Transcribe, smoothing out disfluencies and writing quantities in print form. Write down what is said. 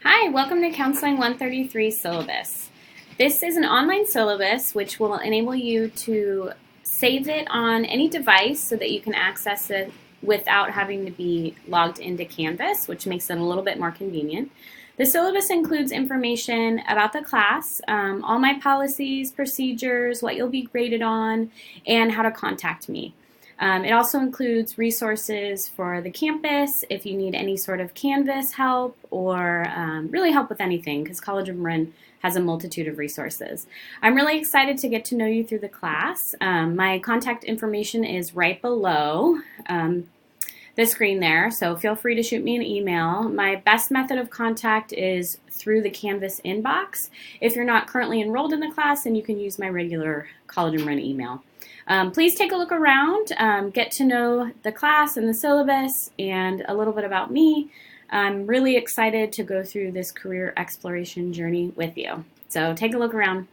Hi, welcome to Counseling 133 Syllabus. This is an online syllabus which will enable you to save it on any device so that you can access it without having to be logged into Canvas, which makes it a little bit more convenient. The syllabus includes information about the class, all my policies, procedures, what you'll be graded on, and how to contact me. It also includes resources for the campus if you need any sort of Canvas help or really help with anything, because College of Marin has a multitude of resources. I'm really excited to get to know you through the class. My contact information is right below the screen there, so feel free to shoot me an email. My best method of contact is through the Canvas inbox. If you're not currently enrolled in the class, then you can use my regular College of Marin email. Please take a look around, get to know the class and the syllabus and a little bit about me. I'm really excited to go through this career exploration journey with you. So take a look around.